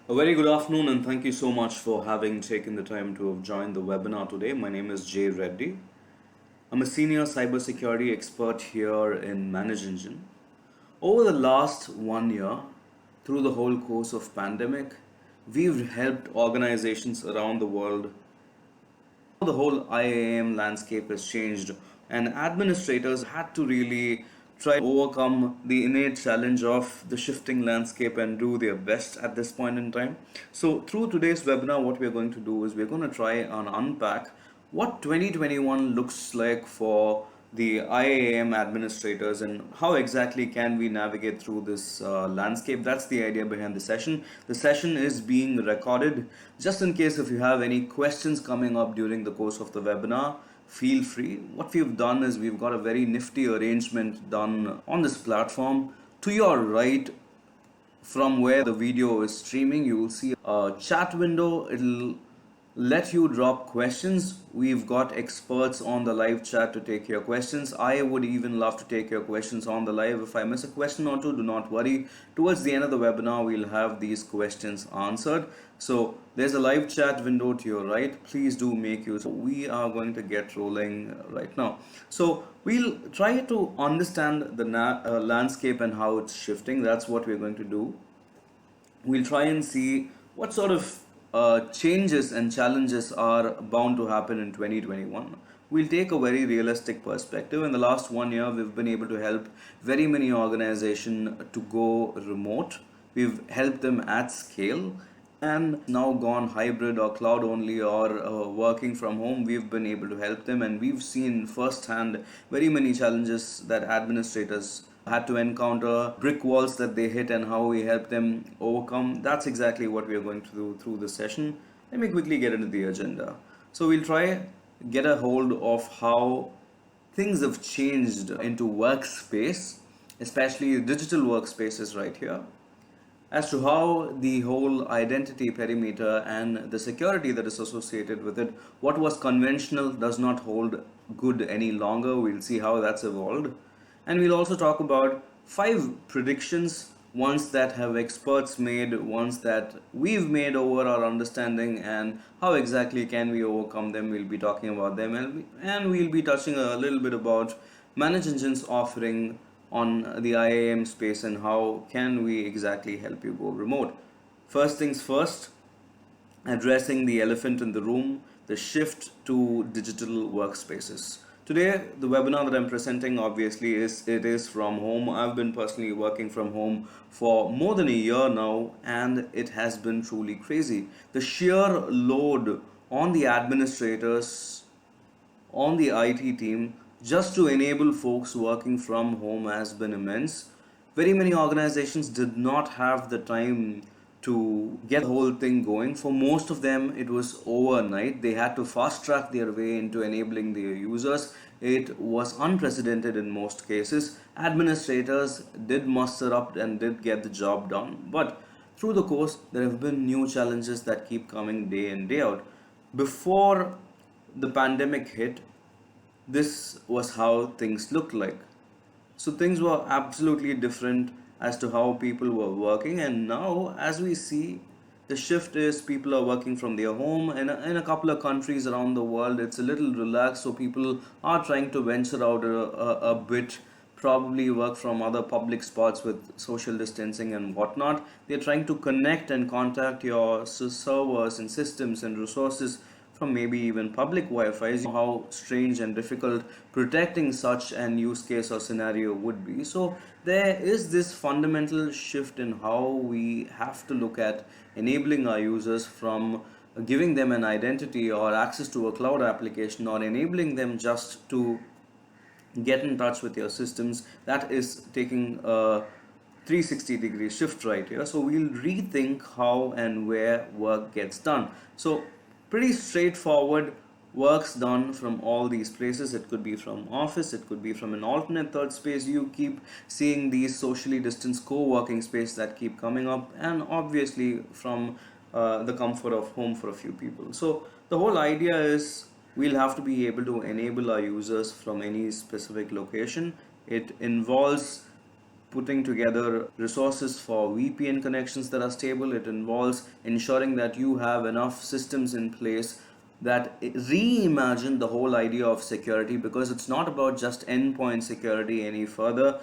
A very good afternoon, and thank you so much for having taken the time to have joined the webinar today. My name is Jay Reddy. I'm a senior cybersecurity expert here in Manage Engine. Over the last 1 year, through the whole course of pandemic, we've helped organizations around the world. The whole IAM landscape has changed, and administrators had to really try to overcome the innate challenge of the shifting landscape and do their best at this point in time. So, through today's webinar, what we're going to do is we're going to try and unpack what 2021 looks like for the IAM administrators and how exactly can we navigate through this landscape. That's the idea behind the session. The session is being recorded. Just in case if you have any questions coming up during the course of the webinar, feel free. What we've done is we've got a very nifty arrangement done on this platform. To your right, from where the video is streaming, you will see a chat window. It'll let you drop questions. We've got experts on the live chat to take your questions. I would even love to take your questions on the live. If I miss a question or two, do not worry. Towards the end of the webinar, we'll have these questions answered. So there's a live chat window to your right. Please do make use. We are going to get rolling right now. So we'll try to understand the landscape and how it's shifting. That's what we're going to do. We'll try and see what sort of changes and challenges are bound to happen in 2021. We'll take a very realistic perspective. In the last 1 year, we've been able to help very many organizations to go remote. We've helped them at scale and now gone hybrid or cloud only or working from home. We've been able to help them, and we've seen firsthand very many challenges that administrators had to encounter, brick walls that they hit, and how we help them overcome. That's exactly what we are going to do through this session. Let me quickly get into the agenda. So we'll try get a hold of how things have changed into workspace, especially digital workspaces right here, as to how the whole identity perimeter and the security that is associated with it, what was conventional does not hold good any longer. We'll see how that's evolved. And we'll also talk about 5 predictions, ones that have experts made, ones that we've made over our understanding, and how exactly can we overcome them. We'll be talking about them, and we'll be touching a little bit about Manage Engine's offering on the IAM space and how can we exactly help you go remote. First things first, addressing the elephant in the room, the shift to digital workspaces. Today, the webinar that I'm presenting obviously is from home. I've been personally working from home for more than a year now, and it has been truly crazy. The sheer load on the administrators, on the IT team, just to enable folks working from home has been immense. Very many organizations did not have the time to get the whole thing going. For most of them, it was overnight. They had to fast track their way into enabling their users. It was unprecedented in most cases. Administrators did muster up and did get the job done. But through the course, there have been new challenges that keep coming day in, day out. Before the pandemic hit, this was how things looked like. So things were absolutely different as to how people were working, and now as we see, the shift is people are working from their home. In a couple of countries around the world, it's a little relaxed, so people are trying to venture out a bit, probably work from other public spots with social distancing and whatnot. They're trying to connect and contact your servers and systems and resources from maybe even public Wi-Fi. You know how strange and difficult protecting such an use case or scenario would be. So there is this fundamental shift in how we have to look at enabling our users, from giving them an identity or access to a cloud application, or enabling them just to get in touch with your systems. That is taking a 360-degree shift right here. So we'll rethink how and where work gets done. So pretty straightforward, works done from all these places. It could be from office, it could be from an alternate third space. You keep seeing these socially distanced co-working space that keep coming up, and obviously from the comfort of home for a few people. So the whole idea is we'll have to be able to enable our users from any specific location. It involves putting together resources for VPN connections that are stable. It involves ensuring that you have enough systems in place that reimagine the whole idea of security, because it's not about just endpoint security any further.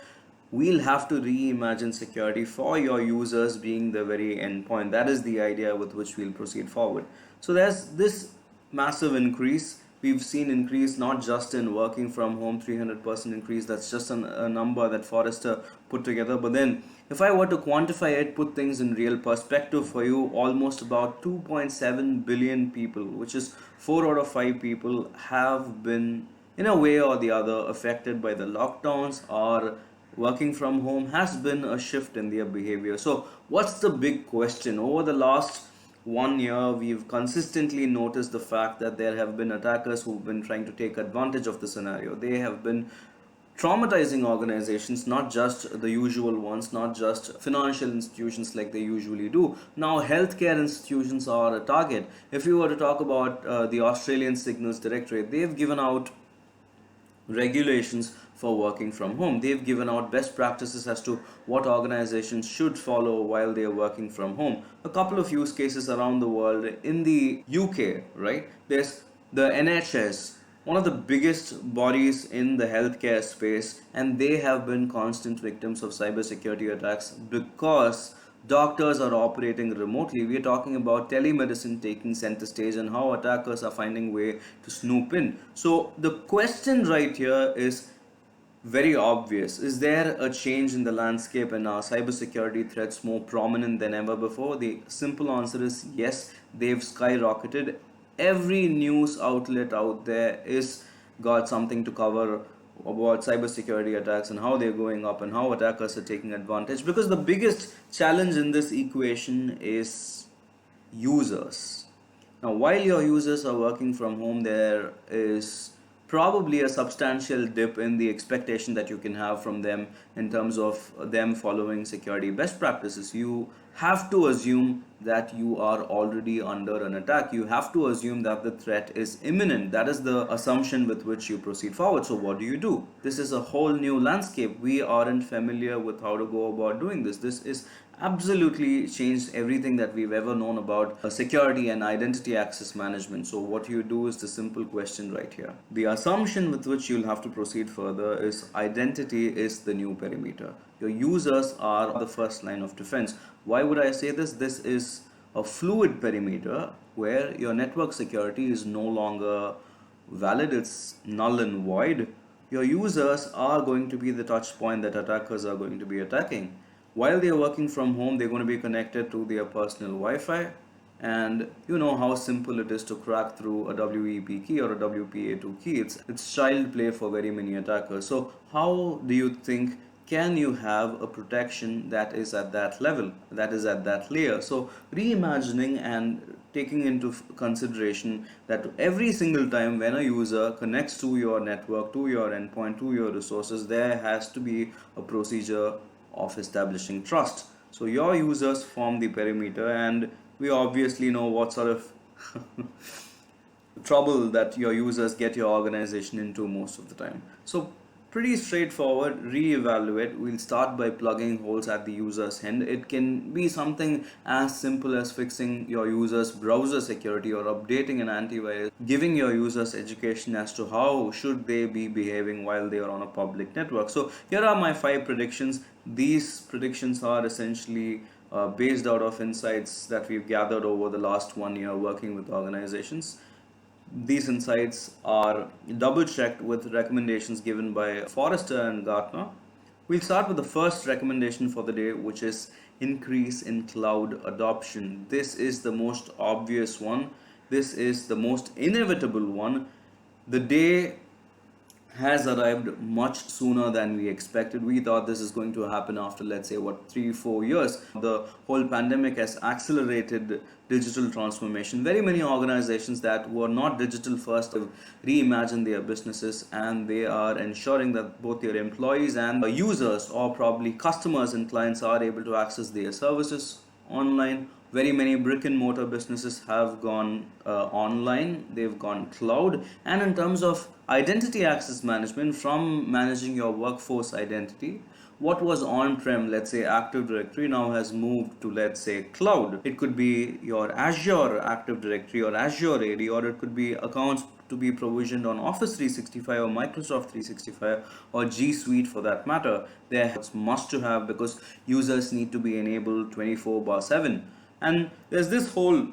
We'll have to reimagine security for your users being the very endpoint. That is the idea with which we'll proceed forward. So there's this massive increase. We've seen increase not just in working from home, 300% increase. That's just a number that Forrester put together. But then, if I were to quantify it, put things in real perspective for you, almost about 2.7 billion people, which is 4 out of 5 people, have been in a way or the other affected by the lockdowns, or working from home has been a shift in their behavior. So, what's the big question? Over the last 1 year, we've consistently noticed the fact that there have been attackers who've been trying to take advantage of the scenario. They have been traumatizing organizations, not just the usual ones, not just financial institutions like they usually do. Now, healthcare institutions are a target. If you were to talk about the Australian Signals Directorate, they've given out regulations for working from home. They've given out best practices as to what organizations should follow while they are working from home. A couple of use cases around the world. In the UK, right, there's the NHS, one of the biggest bodies in the healthcare space, and they have been constant victims of cybersecurity attacks because doctors are operating remotely. We are talking about telemedicine taking center stage and how attackers are finding way to snoop in. So the question right here is very obvious. Is there a change in the landscape and are cybersecurity threats more prominent than ever before? The simple answer is yes, they've skyrocketed. Every news outlet out there is got something to cover about cybersecurity attacks and how they're going up and how attackers are taking advantage, because the biggest challenge in this equation is users. Now, while your users are working from home, there is probably a substantial dip in the expectation that you can have from them in terms of them following security best practices. You have to assume that you are already under an attack. You have to assume that the threat is imminent. That is the assumption with which you proceed forward. So, what do? This is a whole new landscape. We aren't familiar with how to go about doing this. This is absolutely changed everything that we've ever known about security and identity access management. So what you do is the simple question right here. The assumption with which you'll have to proceed further is identity is the new perimeter. Your users are the first line of defense. Why would I say this? This is a fluid perimeter where your network security is no longer valid, it's null and void. Your users are going to be the touch point that attackers are going to be attacking. While they are working from home, they're going to be connected to their personal Wi-Fi, and you know how simple it is to crack through a WEP key or a WPA2 key. It's child play for very many attackers. So how do you think can you have a protection that is at that level, that is at that layer? So reimagining and taking into consideration that every single time when a user connects to your network, to your endpoint, to your resources, there has to be a procedure of establishing trust. So your users form the perimeter, and we obviously know what sort of trouble that your users get your organization into most of the time. So pretty straightforward. Reevaluate. We'll start by plugging holes at the user's end. It can be something as simple as fixing your users browser security or updating an antivirus, giving your users education as to how should they be behaving while they are on a public network. So here are my 5 predictions. These predictions are essentially based out of insights that we've gathered over the last 1 year working with organizations. These insights are double checked with recommendations given by Forrester and Gartner. We'll start with the first recommendation for the day, which is increase in cloud adoption. This is the most obvious one. This is the most inevitable one. The day has arrived much sooner than we expected. We thought this is going to happen after, let's say, 3-4 years. The whole pandemic has accelerated digital transformation. Very many organizations that were not digital first have reimagined their businesses, and they are ensuring that both their employees and the users, or probably customers and clients, are able to access their services online. Very many brick and mortar businesses have gone online, they've gone cloud. And in terms of identity access management, from managing your workforce identity, what was on-prem, let's say Active Directory, now has moved to, let's say, cloud. It could be your Azure Active Directory or Azure AD, or it could be accounts to be provisioned on Office 365 or Microsoft 365 or G Suite for that matter. It's must to have because users need to be enabled 24/7. And there's this whole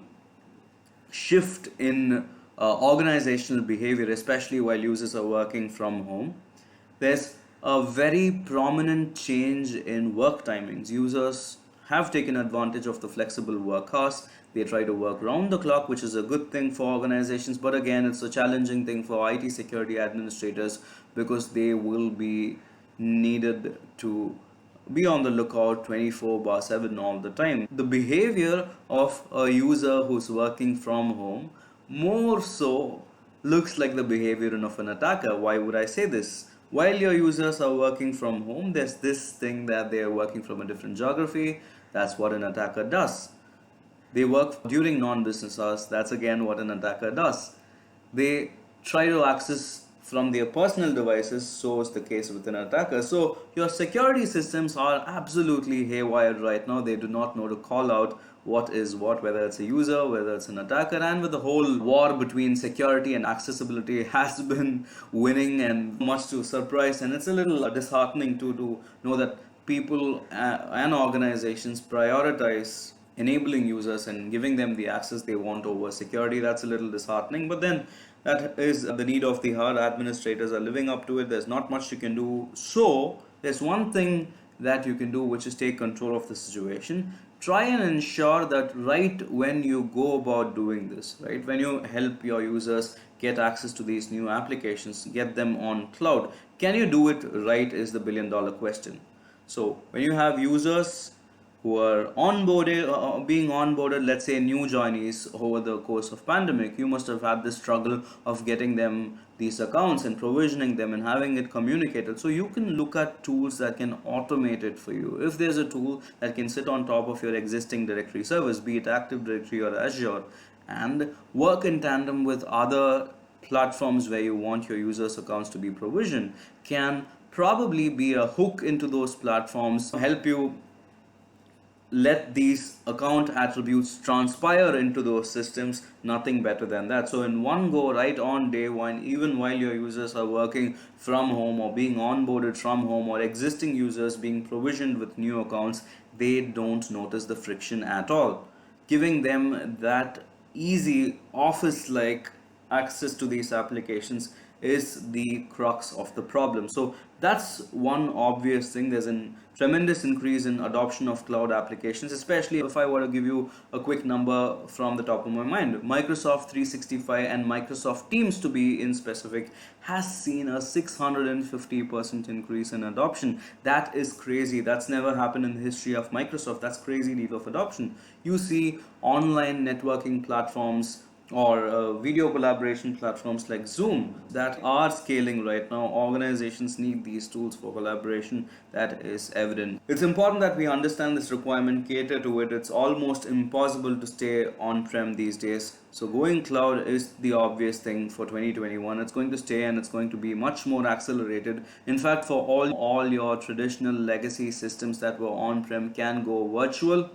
shift in organizational behavior, especially while users are working from home. There's a very prominent change in work timings. Users have taken advantage of the flexible work hours. They try to work round the clock, which is a good thing for organizations, but again, it's a challenging thing for IT security administrators because they will be needed to be on the lookout 24/7 all the time. The behavior of a user who's working from home more so looks like the behavior of an attacker. Why would I say this? While your users are working from home, there's this thing that they are working from a different geography. That's what an attacker does. They work during non-business hours. That's again what an attacker does. They try to access from their personal devices, so is the case with an attacker. So your security systems are absolutely haywire right now. They do not know to call out what is what, whether it's a user, whether it's an attacker. And with the whole war between security and accessibility has been winning, and much to surprise, and it's a little disheartening to know that people and organizations prioritize enabling users and giving them the access they want over security. That's a little disheartening, but then that is the need of the hour. Administrators are living up to it. There's not much you can do. So there's one thing that you can do, which is take control of the situation. Try and ensure that right when you go about doing this, right when you help your users get access to these new applications, get them on cloud, can you do it right is the $1 billion question. So when you have users who are onboarded, being onboarded, let's say new joinees over the course of pandemic, you must have had this struggle of getting them these accounts and provisioning them and having it communicated. So you can look at tools that can automate it for you. If there's a tool that can sit on top of your existing directory service, be it Active Directory or Azure, and work in tandem with other platforms where you want your users accounts to be provisioned, can probably be a hook into those platforms, help you let these account attributes transpire into those systems. Nothing better than that. So in one go, right on day one, even while your users are working from home or being onboarded from home, or existing users being provisioned with new accounts, they don't notice the friction at all. Giving them that easy office like access to these applications is the crux of the problem. So that's one obvious thing. There's a tremendous increase in adoption of cloud applications, especially if I were to give you a quick number from the top of my mind. Microsoft 365 and Microsoft Teams, to be in specific, has seen a 650% increase in adoption. That is crazy. That's never happened in the history of Microsoft. That's crazy deal of adoption. You see online networking platforms or video collaboration platforms like Zoom that are scaling right now. Organizations need these tools for collaboration. That is evident. It's important that we understand this requirement, cater to it. It's almost impossible to stay on-prem these days. So going cloud is the obvious thing for 2021. It's going to stay, and it's going to be much more accelerated. In fact, for all your traditional legacy systems that were on-prem can go virtual,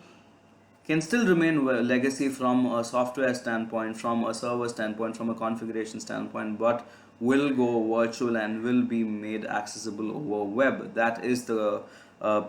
can still remain legacy from a software standpoint, from a server standpoint, from a configuration standpoint, but will go virtual and will be made accessible over web. That is the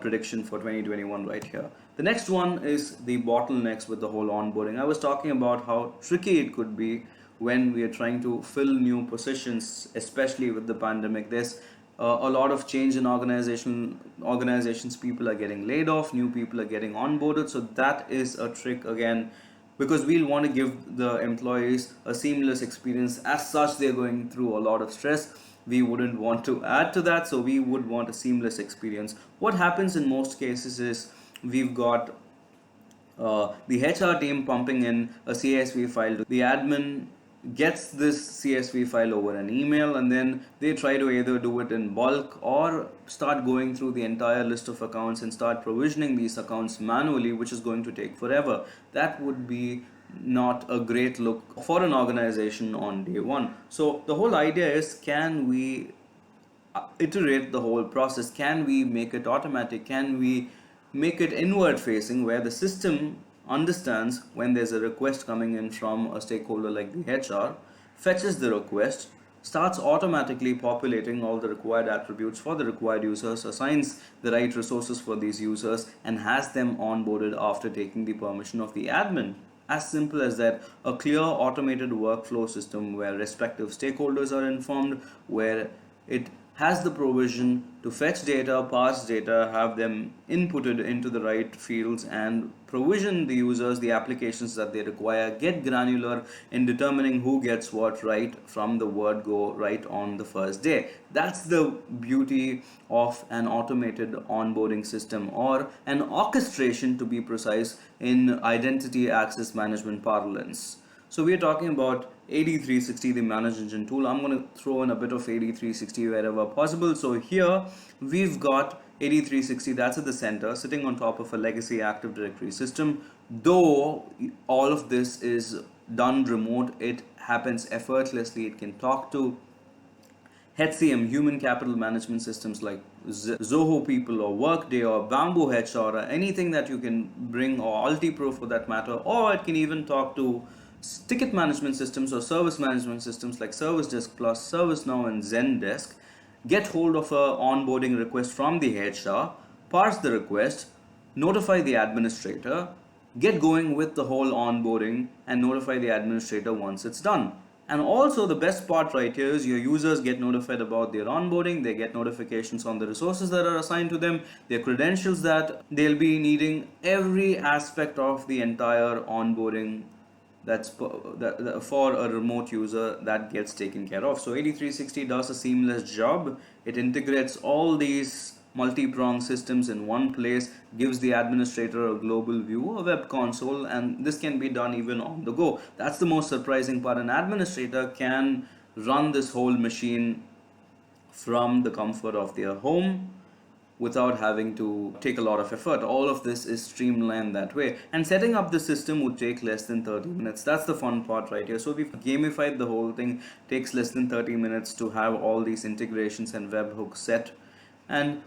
prediction for 2021 right here. The next one is the bottlenecks with the whole onboarding. I was talking about how tricky it could be when we are trying to fill new positions, especially with the pandemic. There's a lot of change in organizations. People are getting laid off, new people are getting onboarded. So that is a trick again, because we'll want to give the employees a seamless experience. As such, they're going through a lot of stress. We wouldn't want to add to that, so we would want a seamless experience. What happens in most cases is we've got the HR team pumping in a CSV file. The admin gets this CSV file over an email, and then they try to either do it in bulk or start going through the entire list of accounts and start provisioning these accounts manually, which is going to take forever. That would be not a great look for an organization on day one. So the whole idea is, can we iterate the whole process? Can we make it automatic? Can we make it inward facing, where the system understands when there's a request coming in from a stakeholder like the HR, fetches the request, starts automatically populating all the required attributes for the required users, assigns the right resources for these users, and has them onboarded after taking the permission of the admin? As simple as that, a clear automated workflow system where respective stakeholders are informed, where it has the provision to fetch data, parse data, have them inputted into the right fields, and provision the users the applications that they require, get granular in determining who gets what right from the word go right on the first day. That's the beauty of an automated onboarding system, or an orchestration to be precise, in identity access management parlance. So we are talking about AD360, the Manage Engine tool. I'm going to throw in a bit of AD360 wherever possible. So here we've got AD360, that's at the center, sitting on top of a legacy Active Directory system. Though all of this is done remote, it happens effortlessly. It can talk to HCM, human capital management systems like Zoho People or Workday or Bamboo HR, or anything that you can bring, or Altipro for that matter, or it can even talk to ticket management systems or service management systems like Service Desk Plus, ServiceNow, and Zendesk. Get hold of a onboarding request from the HR, parse the request, notify the administrator, get going with the whole onboarding, and notify the administrator once it's done. And also, the best part right here is your users get notified about their onboarding, they get notifications on the resources that are assigned to them, their credentials that they'll be needing, every aspect of the entire onboarding for a remote user, that gets taken care of. So AD360 does a seamless job. It integrates all these multi-pronged systems in one place, gives the administrator a global view, a web console, and this can be done even on the go. That's the most surprising part. An administrator can run this whole machine from the comfort of their home without having to take a lot of effort. All of this is streamlined that way. And setting up the system would take less than 30 minutes. That's the fun part right here. So we've gamified the whole thing. Takes less than 30 minutes to have all these integrations and webhooks set. And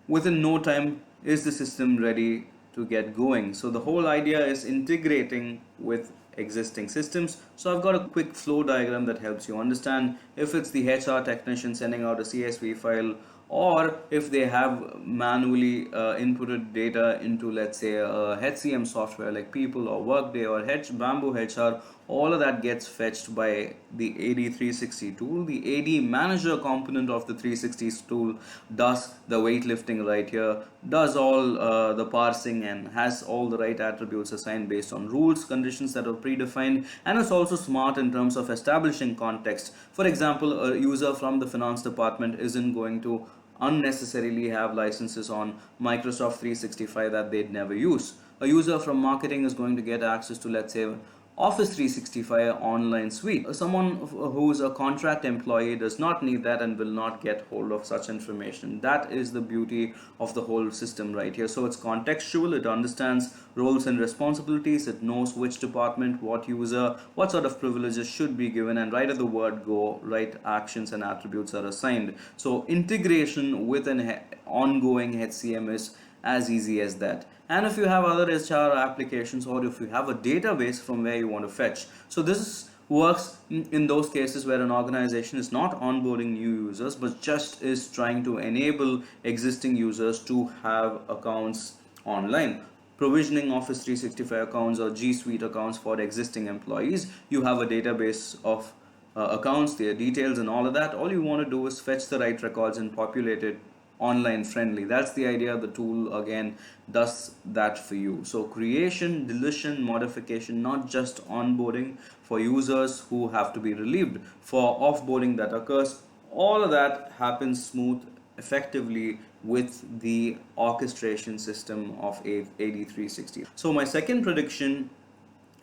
within no time is the system ready to get going. So the whole idea is integrating with existing systems. So I've got a quick flow diagram that helps you understand. If it's the HR technician sending out a CSV file, or if they have manually inputted data into, let's say, a HCM software like People or Workday or Bamboo HR, all of that gets fetched by the AD360 tool. The AD manager component of the 360 tool does the weightlifting right here, does all the parsing, and has all the right attributes assigned based on rules, conditions that are predefined, and it's also smart in terms of establishing context. For example, a user from the finance department isn't going to unnecessarily have licenses on Microsoft 365 that they'd never use. A user from marketing is going to get access to, let's say, Office 365 online suite. Someone who's a contract employee does not need that and will not get hold of such information. That is the beauty of the whole system right here. So it's contextual, it understands roles and responsibilities, it knows which department, what user, what sort of privileges should be given, and right at the word go, right actions and attributes are assigned. So integration with an ongoing HCM is as easy as that. And if you have other HR applications, or if you have a database from where you want to fetch, so this works in those cases where an organization is not onboarding new users but just is trying to enable existing users to have accounts online. Provisioning Office 365 accounts or G Suite accounts for existing employees, you have a database of accounts, their details and all of that. All you want to do is fetch the right records and populate it online friendly. That's the idea. The tool again does that for you. So creation, deletion, modification, not just onboarding for users who have to be relieved, for offboarding that occurs, all of that happens smooth effectively with the orchestration system of AD360. So my second prediction,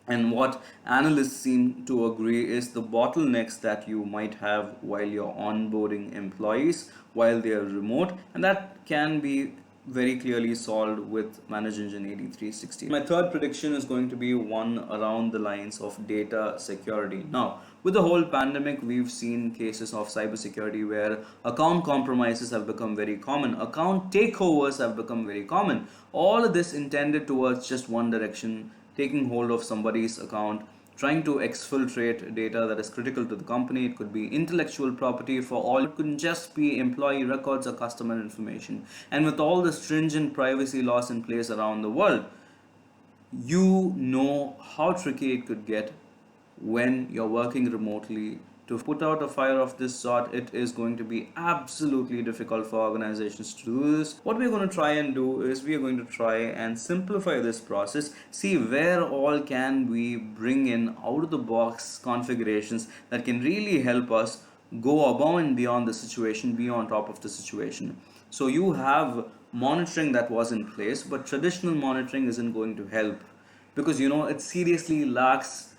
and what analysts seem to agree, is the bottlenecks that you might have while you're onboarding employees while they are remote, and that can be very clearly solved with Manage Engine AD360. My third prediction is going to be one around the lines of data security. Now, with the whole pandemic, we've seen cases of cybersecurity where account compromises have become very common, account takeovers have become very common. All of this intended towards just one direction, taking hold of somebody's account, trying to exfiltrate data that is critical to the company. It could be intellectual property, for all it could just be employee records or customer information. And with all the stringent privacy laws in place around the world, you know how tricky it could get when you're working remotely. To put out a fire of this sort, it is going to be absolutely difficult for organizations to do this. What we're going to try and do is we are going to try and simplify this process, see where all can we bring in out of the box configurations that can really help us go above and beyond the situation, be on top of the situation. So you have monitoring that was in place, but traditional monitoring isn't going to help, because it seriously lacks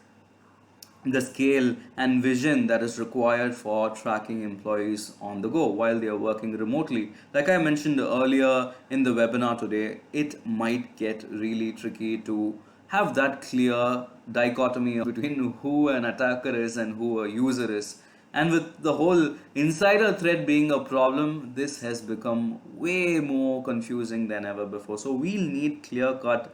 the scale and vision that is required for tracking employees on the go while they are working remotely. Like I mentioned earlier in the webinar today, it might get really tricky to have that clear dichotomy between who an attacker is and who a user is. And with the whole insider threat being a problem, this has become way more confusing than ever before. So we'll need clear cut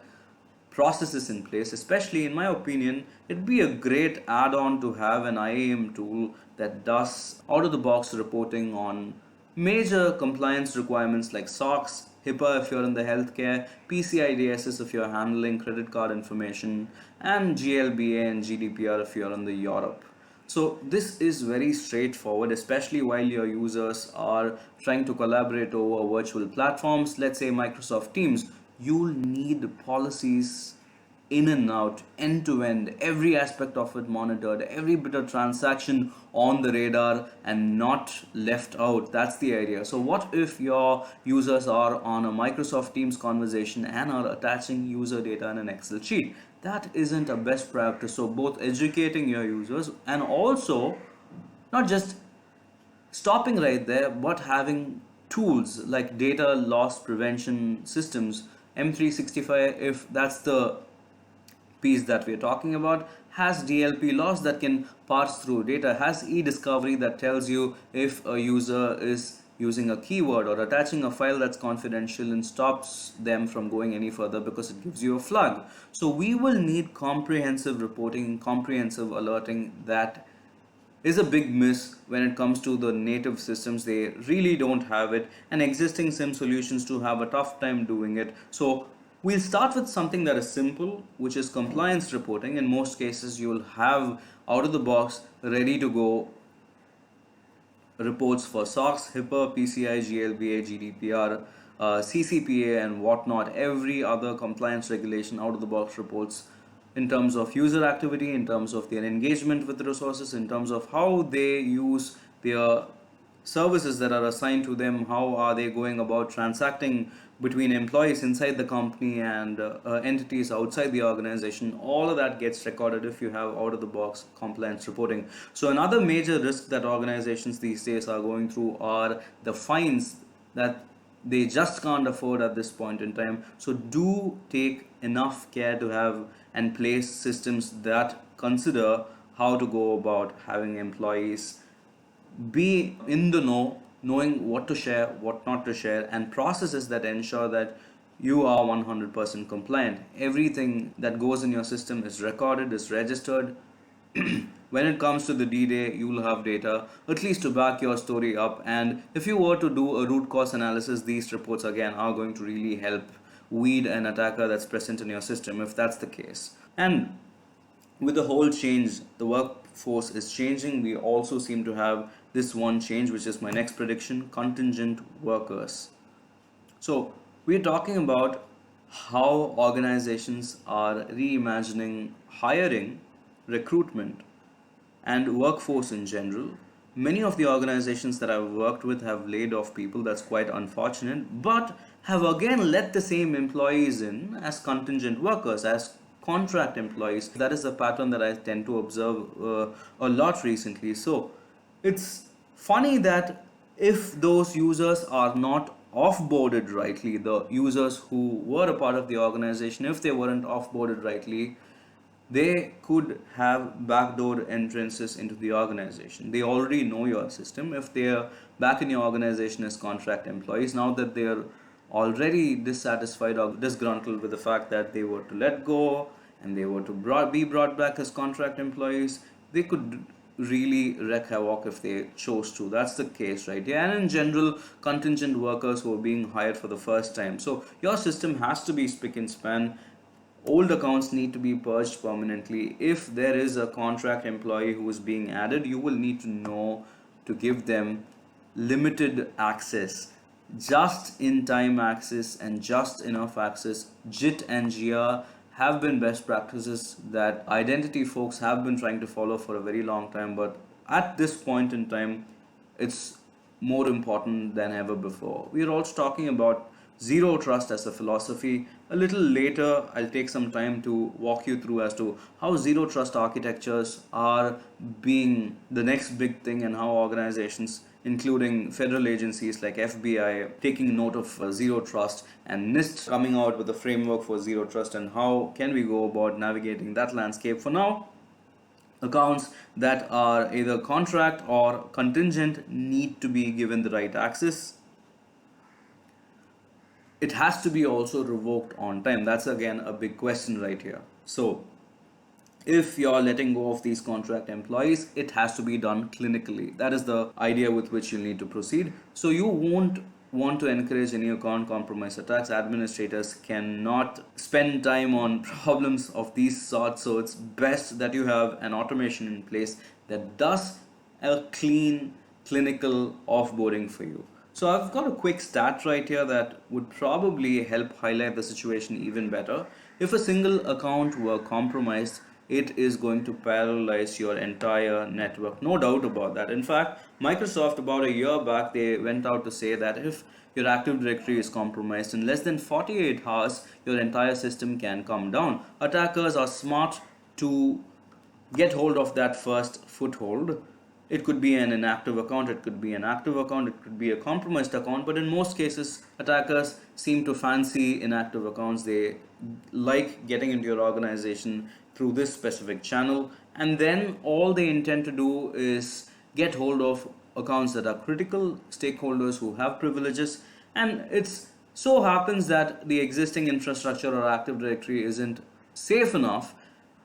processes in place. Especially in my opinion, it'd be a great add-on to have an IAM tool that does out of the box reporting on major compliance requirements like SOX, HIPAA if you're in the healthcare, PCI DSS if you're handling credit card information, and GLBA and GDPR if you're in the Europe. So this is very straightforward, especially while your users are trying to collaborate over virtual platforms, let's say Microsoft Teams. You'll need policies in and out, end to end, every aspect of it monitored, every bit of transaction on the radar and not left out. That's the idea. So what if your users are on a Microsoft Teams conversation and are attaching user data in an Excel sheet? That isn't a best practice. So both educating your users and also not just stopping right there, but having tools like data loss prevention systems, M365, if that's the piece that we're talking about, has DLP loss that can parse through data, has e-discovery that tells you if a user is using a keyword or attaching a file that's confidential and stops them from going any further because it gives you a flag. So we will need comprehensive reporting, comprehensive alerting. That is a big miss when it comes to the native systems. They really don't have it, and existing SIM solutions to have a tough time doing it. So we'll start with something that is simple, which is compliance reporting. In most cases, you'll have out of the box ready to go reports for SOX, HIPAA, PCI, GLBA, GDPR, CCPA, and whatnot. Every other compliance regulation out of the box reports in terms of user activity, in terms of their engagement with the resources, in terms of how they use their services that are assigned to them, how are they going about transacting between employees inside the company and entities outside the organization. All of that gets recorded if you have out of the box compliance reporting. So another major risk that organizations these days are going through are the fines that they just can't afford at this point in time. So do take enough care to have and place systems that consider how to go about having employees be in the know, knowing what to share, what not to share, and processes that ensure that you are 100% compliant. Everything that goes in your system is recorded, is registered. When it comes to the D-Day, you will have data, at least to back your story up. And if you were to do a root cause analysis, these reports again are going to really help weed an attacker that's present in your system, if that's the case. And with the whole change, the workforce is changing. We also seem to have this one change, which is my next prediction: contingent workers. So we're talking about how organizations are reimagining hiring, recruitment, and workforce in general. Many of the organizations that I've worked with have laid off people. That's quite unfortunate, but have again let the same employees in as contingent workers, as contract employees. That is a pattern that I tend to observe a lot recently. So it's funny that if those users are not offboarded rightly, the users who were a part of the organization, if they weren't offboarded rightly, they could have backdoor entrances into the organization. They already know your system. If they're back in your organization as contract employees, now that they're already dissatisfied or disgruntled with the fact that they were to let go and they were to be brought back as contract employees, they could really wreak havoc if they chose to. That's the case, right? Yeah, and in general, contingent workers who are being hired for the first time. So your system has to be spick and span. Old accounts need to be purged permanently. If there is a contract employee who is being added, you will need to know to give them limited access, just in time access, and just enough access. JIT and GR have been best practices that identity folks have been trying to follow for a very long time, but at this point in time, it's more important than ever before. We are also talking about zero trust as a philosophy. A little later, I'll take some time to walk you through as to how zero trust architectures are being the next big thing, and how organizations, including federal agencies like FBI, taking note of zero trust, and NIST coming out with a framework for zero trust, and how can we go about navigating that landscape. For now, accounts that are either contract or contingent need to be given the right access. It has to be also revoked on time. That's again a big question right here. So if you're letting go of these contract employees, it has to be done clinically. That is the idea with which you need to proceed. So you won't want to encourage any account compromise attacks. Administrators cannot spend time on problems of these sorts. So it's best that you have an automation in place that does a clean clinical offboarding for you. So I've got a quick stat right here that would probably help highlight the situation even better. If a single account were compromised, it is going to paralyze your entire network. No doubt about that. In fact, Microsoft about a year back, they went out to say that if your Active Directory is compromised, in less than 48 hours, your entire system can come down. Attackers are smart to get hold of that first foothold. It could be an inactive account, it could be an active account, it could be a compromised account, but in most cases, attackers seem to fancy inactive accounts. They like getting into your organization through this specific channel, and then all they intend to do is get hold of accounts that are critical, stakeholders who have privileges, and it's so happens that the existing infrastructure or Active Directory isn't safe enough.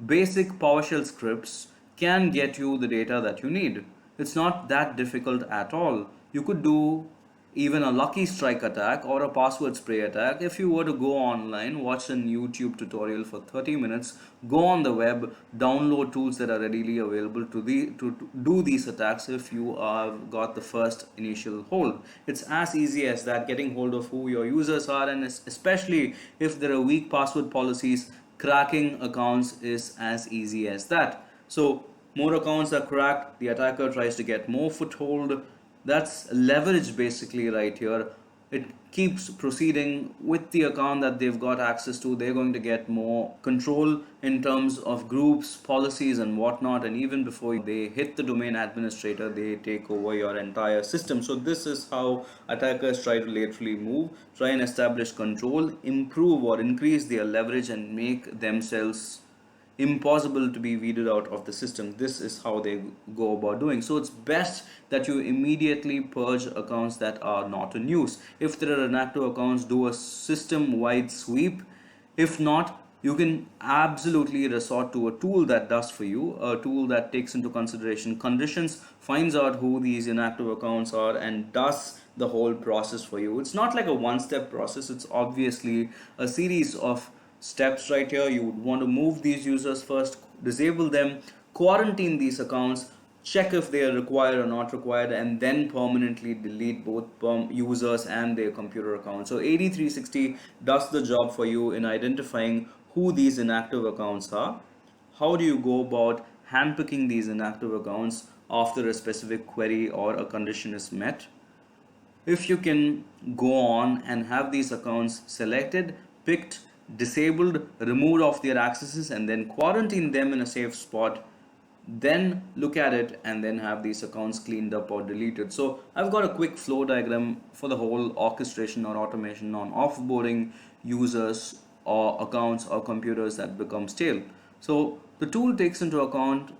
Basic PowerShell scripts can get you the data that you need. It's not that difficult at all. You could do even a lucky strike attack or a password spray attack. If you were to go online, watch a YouTube tutorial for 30 minutes, go on the web, download tools that are readily available to do these attacks. If you have got the first initial hold, it's as easy as that. Getting hold of who your users are, and especially if there are weak password policies, cracking accounts is as easy as that. So more accounts are cracked, the attacker tries to get more foothold. That's leverage basically right here. It keeps proceeding with the account that they've got access to. They're going to get more control in terms of groups, policies, and whatnot. And even before they hit the domain administrator, they take over your entire system. So this is how attackers try to laterally move, try and establish control, improve or increase their leverage, and make themselves impossible to be weeded out of the system. This is how they go about doing. So it's best that you immediately purge accounts that are not in use. If there are inactive accounts, do a system-wide sweep. If not, you can absolutely resort to a tool that does for you, a tool that takes into consideration conditions, finds out who these inactive accounts are, and does the whole process for you. It's not like a one-step process. It's obviously a series of steps right here. You would want to move these users first, disable them, quarantine these accounts, check if they are required or not required, and then permanently delete both users and their computer accounts. So AD360 does the job for you in identifying who these inactive accounts are. How do you go about handpicking these inactive accounts after a specific query or a condition is met? If you can go on and have these accounts selected, picked, disabled, removed off their accesses, and then quarantine them in a safe spot, then look at it and then have these accounts cleaned up or deleted. So I've got a quick flow diagram for the whole orchestration or automation on offboarding users or accounts or computers that become stale. So the tool takes into account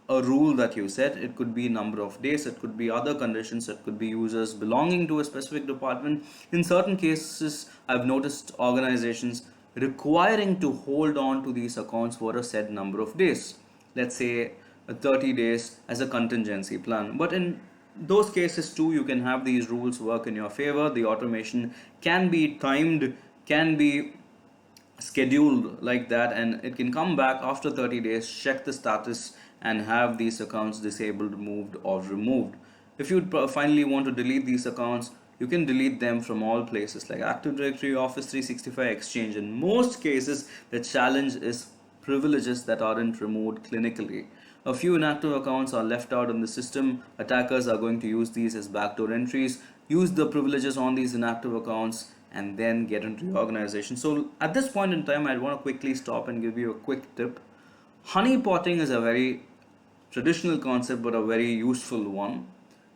a rule that you set. It could be number of days, it could be other conditions, it could be users belonging to a specific department. In certain cases, I've noticed organizations requiring to hold on to these accounts for a set number of days. Let's say 30 days as a contingency plan. But in those cases too, you can have these rules work in your favor. The automation can be timed, can be scheduled like that, and it can come back after 30 days, check the status, and have these accounts disabled, moved, or removed. If you finally want to delete these accounts, you can delete them from all places like Active Directory, Office 365, Exchange. In most cases, the challenge is privileges that aren't removed clinically. A few inactive accounts are left out in the system. Attackers are going to use these as backdoor entries, use the privileges on these inactive accounts, and then get into your organization. So at this point in time, I'd want to quickly stop and give you a quick tip. Honeypotting is a very traditional concept but a very useful one.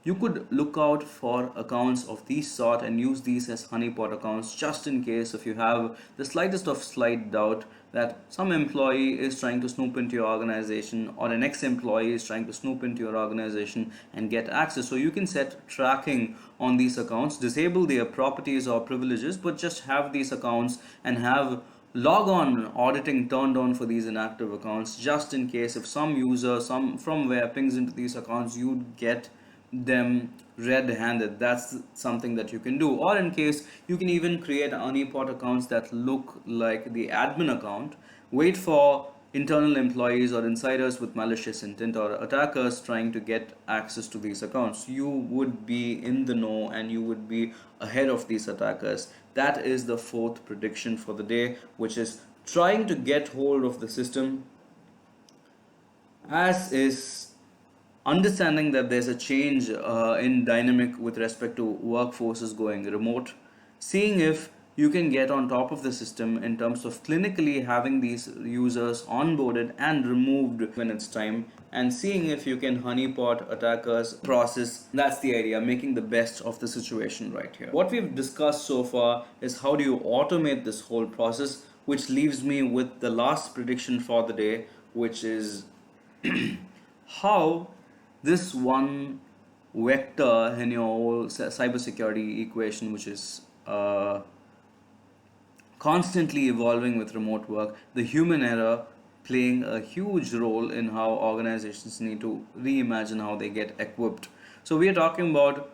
You could look out for accounts of these sort and use these as honeypot accounts just in case if you have the slightest of slight doubt that some employee is trying to snoop into your organization or an ex-employee is trying to snoop into your organization and get access. So you can set tracking on these accounts, disable their properties or privileges, but just have these accounts and have log on auditing turned on for these inactive accounts just in case if some user some from where pings into these accounts, you'd get them red-handed. That's something that you can do. Or in case you can even create honeypot accounts that look like the admin account, wait for internal employees or insiders with malicious intent or attackers trying to get access to these accounts. You would be in the know and you would be ahead of these attackers. That is the fourth prediction for the day, which is trying to get hold of the system, as is understanding that there's a change in dynamic with respect to workforces going remote, seeing if you can get on top of the system in terms of clinically having these users onboarded and removed when it's time, and seeing if you can honeypot attackers process. That's the idea, making the best of the situation right here. What we've discussed so far is how do you automate this whole process, which leaves me with the last prediction for the day, which is how this one vector in your whole cybersecurity equation, which is constantly evolving with remote work, the human error playing a huge role in how organizations need to reimagine how they get equipped. So we are talking about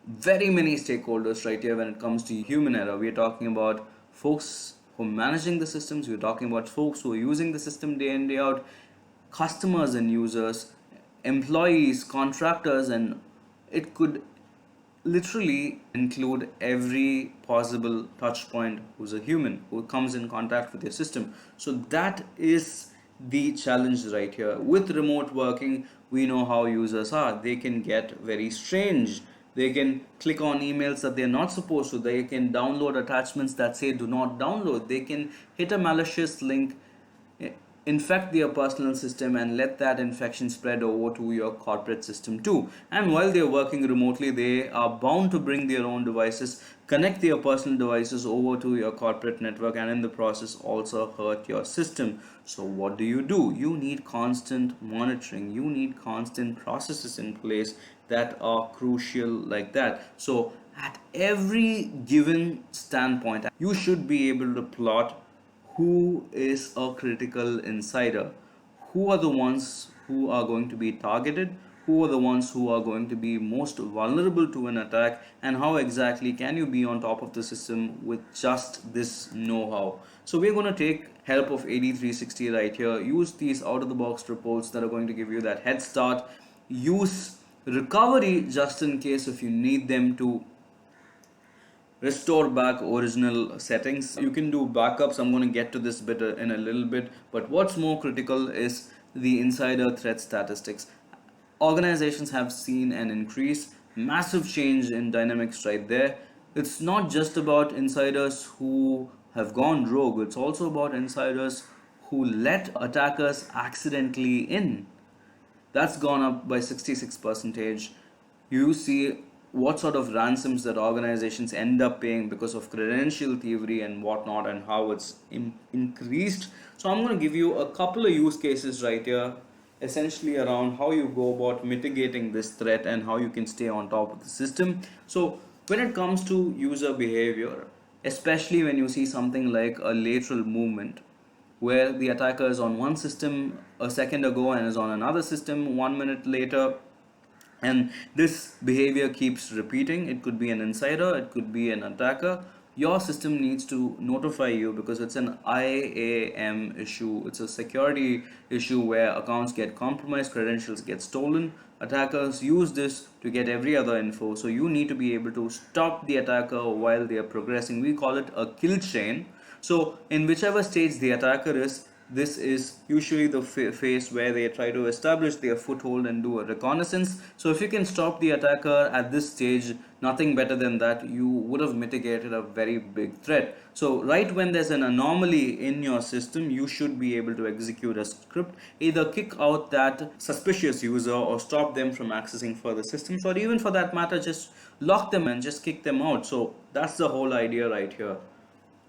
very many stakeholders right here when it comes to human error. We are talking about folks who are managing the systems, we're talking about folks who are using the system day in, day out, customers and users, employees, contractors, and it could literally include every possible touch point who's a human who comes in contact with your system. So that is the challenge right here. With remote working, we know how users are. They can get very strange. They can click on emails that they're not supposed to. They can download attachments that say do not download. They can hit a malicious link, infect their personal system, and let that infection spread over to your corporate system too. And while they're working remotely, they are bound to bring their own devices, connect their personal devices over to your corporate network, and in the process also hurt your system. So what do? You need constant monitoring. You need constant processes in place that are crucial like that. So at every given standpoint, you should be able to plot who is a critical insider, who are the ones who are going to be targeted, who are the ones who are going to be most vulnerable to an attack, and how exactly can you be on top of the system with just this know-how. So we're going to take help of AD360 right here, use these out of the box reports that are going to give you that head start, use recovery just in case if you need them to restore back original settings. You can do backups. I'm going to get to this bit in a little bit, but what's more critical is the insider threat statistics. Organizations have seen an increase, massive change in dynamics right there. It's not just about insiders who have gone rogue, it's also about insiders who let attackers accidentally in. that's gone up by 66%. You see what sort of ransoms that organizations end up paying because of credential thievery and whatnot, and how it's increased. So I'm going to give you a couple of use cases right here, essentially around how you go about mitigating this threat and how you can stay on top of the system. So when it comes to user behavior, especially when you see something like a lateral movement, where the attacker is on one system a second ago and is on another system 1 minute later, and this behavior keeps repeating. It could be an insider, it could be an attacker. Your system needs to notify you because it's an IAM issue. It's a security issue where accounts get compromised, credentials get stolen. Attackers use this to get every other info. So you need to be able to stop the attacker while they are progressing. We call it a kill chain. So in whichever stage the attacker is, this is usually the phase where they try to establish their foothold and do a reconnaissance. So if you can stop the attacker at this stage, nothing better than that, you would have mitigated a very big threat. So right when there's an anomaly in your system, you should be able to execute a script, either kick out that suspicious user or stop them from accessing further systems, or even for that matter, just lock them and just kick them out. So that's the whole idea right here,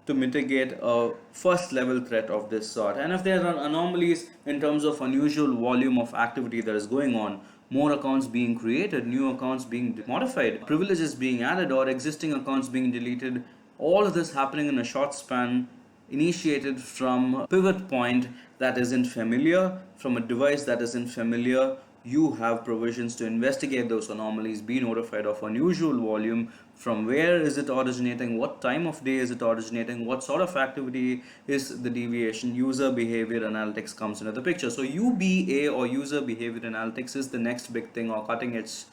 to mitigate a first level threat of this sort. And if there are anomalies in terms of unusual volume of activity that is going on, more accounts being created, new accounts being modified, privileges being added, or existing accounts being deleted, all of this happening in a short span, initiated from a pivot point that isn't familiar, from a device that isn't familiar, you have provisions to investigate those anomalies, be notified of unusual volume, from where is it originating, what time of day is it originating, what sort of activity is the deviation. User behavior analytics comes into the picture. So UBA, or user behavior analytics, is the next big thing, or cutting edge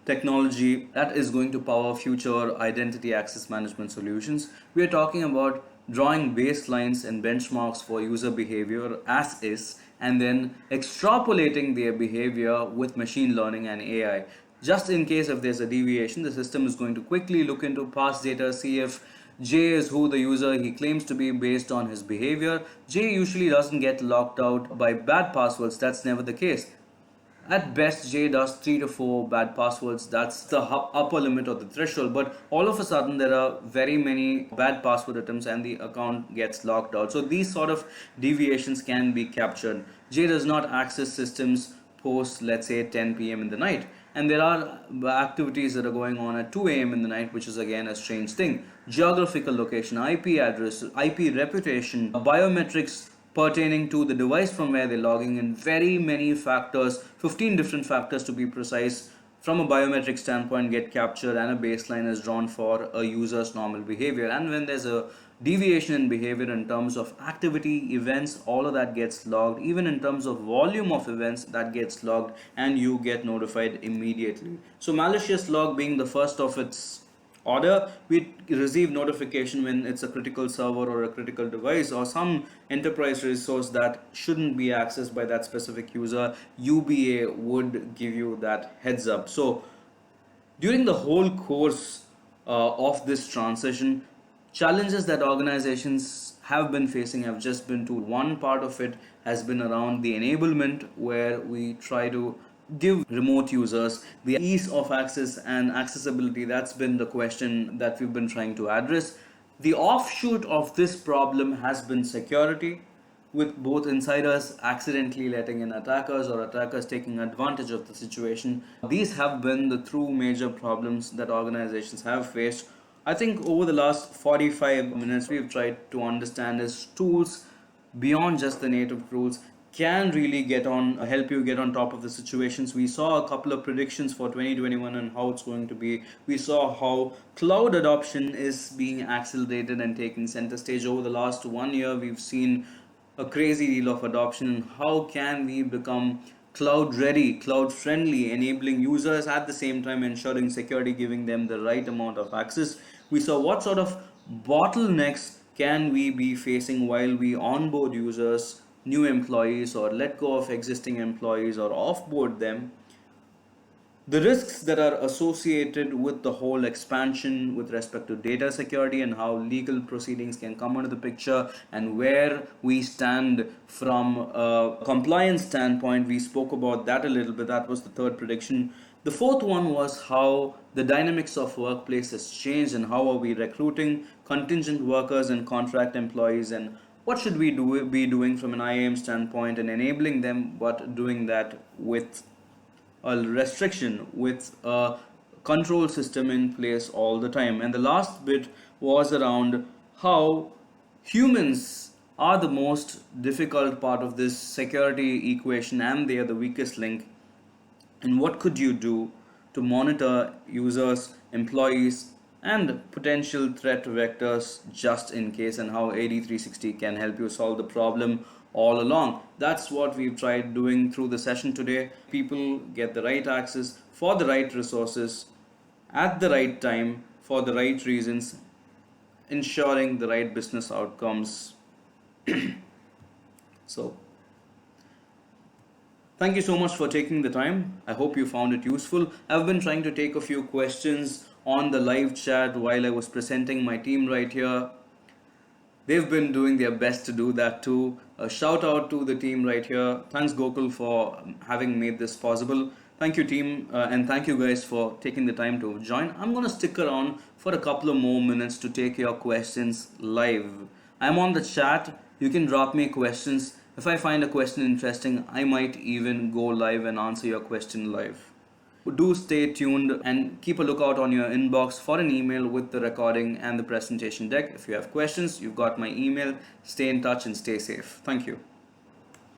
technology that is going to power future identity access management solutions. We are talking about drawing baselines and benchmarks for user behavior as is, and then extrapolating their behavior with machine learning and AI. Just in case if there's a deviation, the system is going to quickly look into past data, see if J is who the user he claims to be based on his behavior. J usually doesn't get locked out by bad passwords, that's never the case. At best, J does 3 to 4 bad passwords. That's the upper limit of the threshold. But all of a sudden, there are very many bad password attempts and the account gets locked out. So these sort of deviations can be captured. J does not access systems post, let's say, 10 p.m. in the night. And there are activities that are going on at 2 a.m. in the night, which is again a strange thing. Geographical location, IP address, IP reputation, biometrics pertaining to the device from where they're logging in, very many factors, 15 different factors to be precise, from a biometric standpoint get captured, and a baseline is drawn for a user's normal behavior. And when there's a deviation in behavior in terms of activity, events, all of that gets logged. Even in terms of volume of events, that gets logged, and you get notified immediately. So malicious log being the first of its order, we receive notification when it's a critical server or a critical device or some enterprise resource that shouldn't be accessed by that specific user. UBA would give you that heads up. So during the whole course of this transition, challenges that organizations have been facing have just been two. One part of it has been around the enablement, where we try to give remote users the ease of access and accessibility. That's been the question that we've been trying to address. The offshoot of this problem has been security, with both insiders accidentally letting in attackers or attackers taking advantage of the situation. These have been the two major problems that organizations have faced. I think over the last 45 minutes, we've tried to understand is tools beyond just the native rules can really help you get on top of the situations. We saw a couple of predictions for 2021 and how it's going to be. We saw how cloud adoption is being accelerated and taking center stage. Over the last 1 year, we've seen a crazy deal of adoption. How can we become cloud ready, cloud friendly, enabling users at the same time ensuring security, giving them the right amount of access? We saw what sort of bottlenecks can we be facing while we onboard users, new employees, or let go of existing employees or offboard them. the risks that are associated with the whole expansion with respect to data security and how legal proceedings can come into the picture and where we stand from a compliance standpoint. We spoke about that a little bit. That was the third prediction. The fourth one was how the dynamics of workplace has changed and how are we recruiting contingent workers and contract employees, and what should we be doing from an IAM standpoint and enabling them, but doing that with a restriction, with a control system in place all the time. And the last bit was around how humans are the most difficult part of this security equation and they are the weakest link. And what could you do to monitor users, employees, and potential threat vectors just in case, and how AD360 can help you solve the problem all along. That's what we've tried doing through the session today. People get the right access for the right resources at the right time for the right reasons, ensuring the right business outcomes. So, thank you so much for taking the time. I hope you found it useful. I've been trying to take a few questions on the live chat while I was presenting. My team right here, they've been doing their best to do that too. A shout out to the team right here. Thanks Gokul for having made this possible. Thank you team, and thank you guys for taking the time to join. I'm going to stick around for a couple of more minutes to take your questions live. I'm on the chat. You can drop me questions. If I find a question interesting, I might even go live and answer your question live. Do stay tuned and keep a lookout on your inbox for an email with the recording and the presentation deck. If you have questions, you've got my email. Stay in touch and stay safe. Thank you.